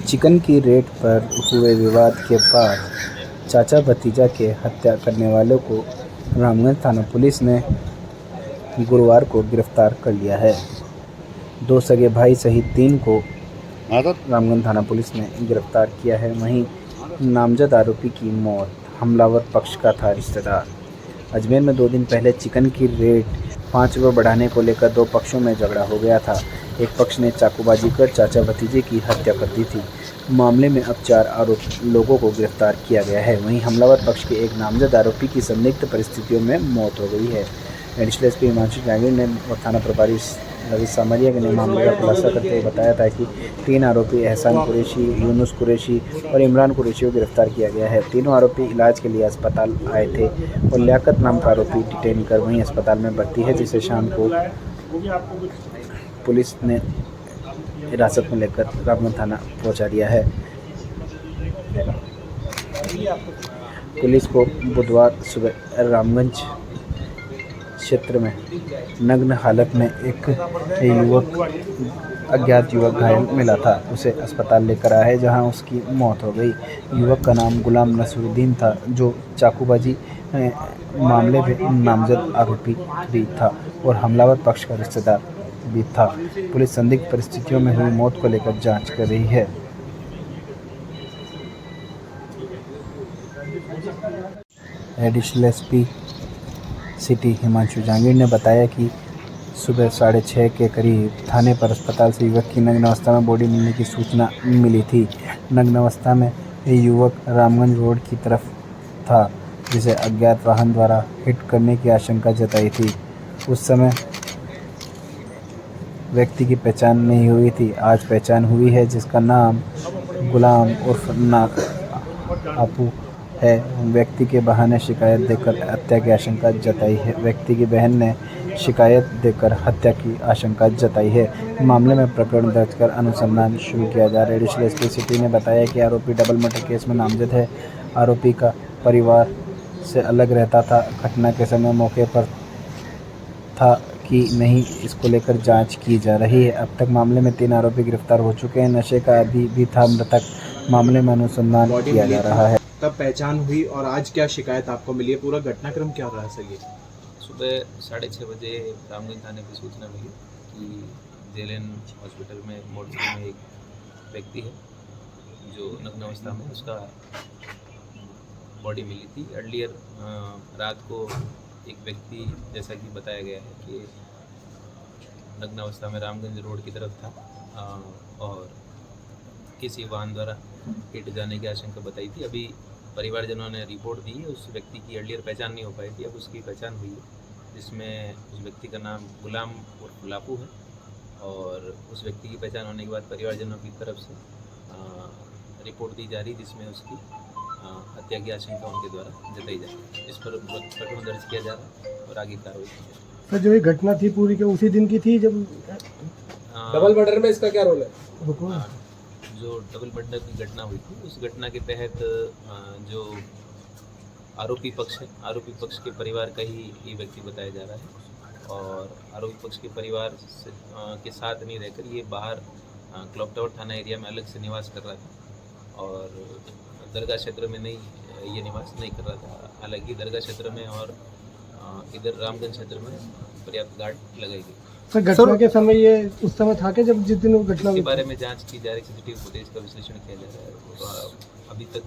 Chicken की rate पर हुए विवाद के बाद चाचा भतीजा के हत्या करने वालों को रामगंज थाना पुलिस ने गुरुवार को गिरफ्तार कर लिया है। 2 सगे भाई सहित 3 को रामगंज थाना पुलिस ने गिरफ्तार किया है। वहीं नामजद आरोपी की मौत हमलावर पक्ष का था रिश्तेदार। अजमेर में 2 दिन पहले चिकन की रेट 5 रुपये बढ़ाने को लेकर 2 पक्षों में झगड़ा हो गया था। एक पक्ष ने चाकूबाजी कर चाचा भतीजे की हत्या कर दी थी। मामले में अब 4 आरोपी लोगों को गिरफ्तार किया गया है। वहीं हमलावर पक्ष के एक नामजद आरोपी की संदिग्ध परिस्थितियों में मौत हो गई है। एडिशनल एसपी हिमांशु जांगीर ने और थाना प्रभारी रवि सामरिया ने मामले का खुलासा करते हुए बताया था कि 3 आरोपी एहसान कुरैशी, यूनुस कुरैशी और इमरान कुरैशी को गिरफ्तार किया गया है। तीनों आरोपी इलाज के लिए अस्पताल आए थे और लियाकत नाम का आरोपी डिटेन कर वहीं अस्पताल में भर्ती है, जिसे शाम को पुलिस ने हिरासत में लेकर रामगंज थाना पहुंचा दिया है। पुलिस को बुधवार सुबह रामगंज क्षेत्र में नग्न हालत में एक अज्ञात युवक घायल मिला था। उसे अस्पताल लेकर आया है, जहां उसकी मौत हो गई। युवक का नाम गुलाम नसरुद्दीन था, जो चाकूबाजी मामले में नामजद आरोपी भी था और हमलावर पक्ष का रिश्तेदार भी था। पुलिस संदिग्ध परिस्थितियों में हुई मौत को लेकर जांच कर रही है। Additional SP city Himanshu Jangir ने बताया कि सुबह 6:30 के करीब थाने पर अस्पताल से युवक की नग्न अवस्था में बॉडी मिलने की सूचना मिली थी। नग्न अवस्था में युवक रामगंज रोड की तरफ था, जिसे अज्ञात वाहन द्वारा हिट करने की आशंका जताई थी। उस समय व्यक्ति की पहचान नहीं हुई थी। आज पहचान हुई है, जिसका नाम गुलाम उर्फ आपू है। व्यक्ति के बहाने शिकायत देकर हत्या की आशंका जताई है। व्यक्ति की बहन ने शिकायत देकर हत्या की आशंका जताई है। मामले में प्रकरण दर्ज कर अनुसंधान शुरू किया जा रहा है। एडिशनल एसपी सिटी ने बताया कि आरोपी डबल मर्डर केस में नामजद है। आरोपी का परिवार से अलग रहता था। घटना के समय मौके पर था कि नहीं, इसको लेकर जांच की जा रही है। अब तक मामले में 3 आरोपी गिरफ्तार हो चुके हैं। नशे का आदी भी था मृतक। मामले में अनुसंधान किया जा रहा है। तब पहचान हुई और आज क्या शिकायत आपको मिली है? पूरा घटनाक्रम क्या रहा सर? ये सुबह 6:30 बजे रामगंज थाने की सूचना मिली कि जेएलएन हॉस्पिटल में मोर्चरी में एक व्यक्ति है जो नग्न अवस्था में, उसका बॉडी मिली थी। अर्लियर रात को एक व्यक्ति, जैसा कि बताया गया है, कि नग्न अवस्था में रामगंज रोड की तरफ था और किसी वाहन द्वारा हिट जाने की आशंका बताई थी। अभी परिवारजनों ने रिपोर्ट दी है। उस व्यक्ति की अर्लियर पहचान नहीं हो पाई थी, अब उसकी पहचान हुई है, जिसमें उस व्यक्ति का नाम गुलाम उर्फ लापू है। और उस व्यक्ति की पहचान होने के बाद परिवारजनों की तरफ से रिपोर्ट दी जा रही, जिसमें उसकी हत्या की आशंका उनके द्वारा जताई जा रही है। इस पर प्रकरण दर्ज किया जा रहा है और आगे कार्रवाई की जा रही है। सर, जो ये घटना थी पूरी क्या उसी दिन की थी जब डबल मर्डर में इसका क्या रोल है? जो डबल मर्डर की घटना हुई थी, उस घटना के तहत जो आरोपी पक्ष है, आरोपी पक्ष के परिवार का ही ये व्यक्ति बताया जा रहा है और आरोपी पक्ष के परिवार के साथ नहीं रहकर ये बाहर क्लॉक टावर थाना एरिया में अलग से निवास कर रहा था और दरगाह क्षेत्र में नहीं ये निवास नहीं कर रहा था। हालांकि दरगाह क्षेत्र में और इधर रामगंज क्षेत्र में पर्याप्त गार्ड लगाई गई। सर, घटना के समय ये उस समय था कि जब जिस दिन वो घटना के बारे में जांच की जा रही, सीसीटीवी फुटेज का विश्लेषण किया जा रहा है। तो अभी तक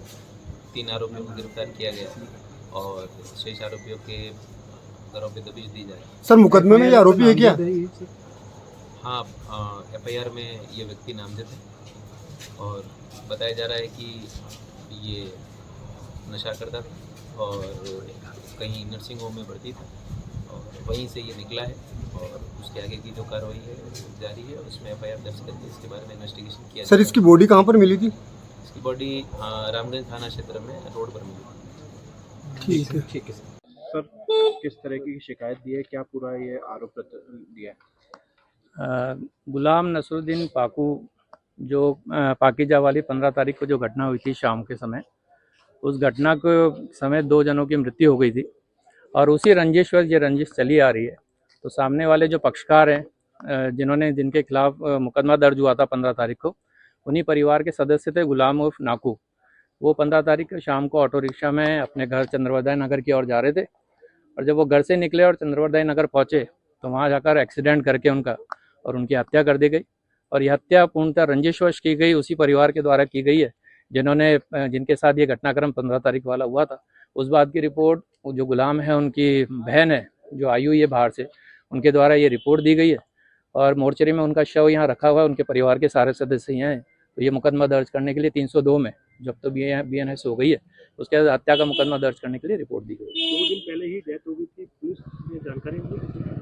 3 आरोपियों को गिरफ्तार किया गया और शेष आरोपियों के घरों पे दबिश दी जा रही है। सर, मुकदमे में ये आरोपी है क्या? हाँ, एफआईआर में ये व्यक्ति नामजद है और बताया जा रहा है कि ये नशा करता था और कहीं नर्सिंग होम में भर्ती था और वहीं से ये निकला है और उसके आगे की जो कार्रवाई है जारी है। उसमें एफआईआर दर्ज करके इसके बारे में इन्वेस्टिगेशन किया। सर, इसकी बॉडी कहाँ पर मिली थी? इसकी बॉडी रामगंज थाना क्षेत्र में रोड पर मिली। ठीक है। ठीक है सर, किस तरह की शिकायत दी है, क्या पूरा ये आरोप दिया है? गुलाम नसरुद्दीन पाकू, जो पाकीजा वाली 15 तारीख को जो घटना हुई थी शाम के समय, उस घटना के समय 2 जनों की मृत्यु हो गई थी और उसी रंजिश ये रंजिश चली आ रही है। तो सामने वाले जो पक्षकार हैं, जिनके खिलाफ मुकदमा दर्ज हुआ था 15 तारीख को, उन्हीं परिवार के सदस्य थे गुलाम उर्फ नाकू। वो 15 तारीख को शाम को ऑटो रिक्शा में अपने घर चंद्रवरदाय नगर की ओर जा रहे थे, और जब वो घर से निकले और चंद्रवरदाय नगर पहुँचे तो वहाँ जाकर एक्सीडेंट करके उनकी हत्या कर दी गई। और यह हत्या पूर्णतः रंजिशवश की गई, उसी परिवार के द्वारा की गई है जिनके साथ ये घटनाक्रम 15 तारीख वाला हुआ था। उस बात की रिपोर्ट जो गुलाम है उनकी बहन है जो आई हुई है बाहर से, उनके द्वारा ये रिपोर्ट दी गई है, और मोर्चरी में उनका शव यहाँ रखा हुआ है, उनके परिवार के सारे सदस्य यहाँ हैं। तो ये मुकदमा दर्ज करने के लिए 302 में जब तो BNS हो गई है, उसके बाद हत्या का मुकदमा दर्ज करने के लिए रिपोर्ट दी गई। 2 दिन पहले ही डेथ हो गई थी, पुलिस ने जानकारी मिली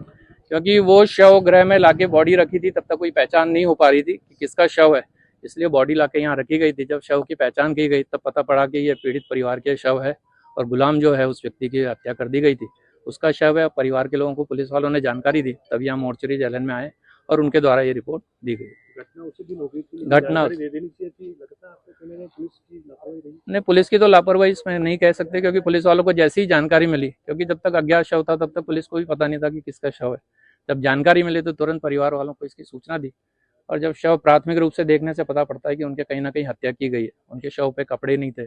क्योंकि वो शव गृह में लाके बॉडी रखी थी, तब तक कोई पहचान नहीं हो पा रही थी कि किसका शव है, इसलिए बॉडी लाके यहाँ रखी गई थी। जब शव की पहचान की गई तब पता पड़ा कि ये पीड़ित परिवार के शव है, और गुलाम जो है उस व्यक्ति की हत्या कर दी गई थी, उसका शव है। परिवार के लोगों को पुलिस वालों ने जानकारी दी, तब यहाँ मोर्चरी जेलन में आए और उनके द्वारा ये रिपोर्ट दी गई। घटना उसी दिन हो गई थी, घटना दे देनी चाहिए थी, लगता है आपको कहीं ना पुलिस की लापरवाही रही? नहीं, पुलिस की तो लापरवाही इसमें नहीं कह सकते, क्योंकि पुलिस वालों को जैसी ही जानकारी मिली, क्योंकि जब तक अज्ञात शव था तब तक पुलिस को भी पता नहीं था कि किसका शव है। जब जानकारी मिली तो तुरंत परिवार वालों को इसकी सूचना दी, और जब शव प्राथमिक रूप से देखने से पता पड़ता है कि उनके कहीं ना कहीं हत्या की गई है, उनके शव पे कपड़े नहीं थे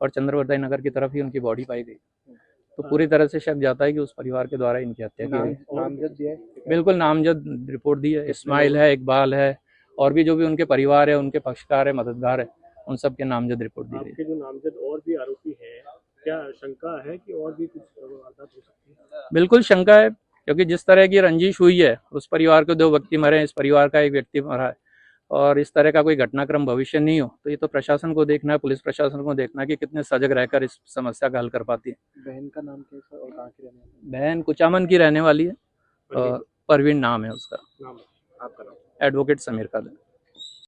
और चंद्रवरदाय नगर की तरफ ही उनकी बॉडी पाई गई, तो पूरी तरह से शक जाता है कि उस परिवार के द्वारा इनकी हत्या की गई। नामजद दिया है? बिल्कुल नामजद रिपोर्ट दी है, इस्माइल है, इकबाल है, और भी जो भी उनके परिवार है, उनके पक्षकार है, मददगार है, उन सब के नामजद रिपोर्ट दी गई। आपके जो नामजद और भी आरोपी हैं, क्या शंका है कि और भी कुछ वारदात हो सकती है? बिल्कुल शंका है, क्योंकि जिस तरह की रंजिश हुई है, उस परिवार के 2 व्यक्ति मरे, इस परिवार का 1 व्यक्ति मरा है, और इस तरह का कोई घटनाक्रम भविष्य नहीं हो, तो ये तो प्रशासन को देखना है, पुलिस प्रशासन को देखना है कि कितने सजग रहकर इस समस्या का हल कर पाती है। बहन का नाम कैसा और कहाँ की रहने वाली? बहन कुचामन की रहने वाली है, और परवीन नाम है उसका। नाम आपका नाम? एडवोकेट समीर कादर।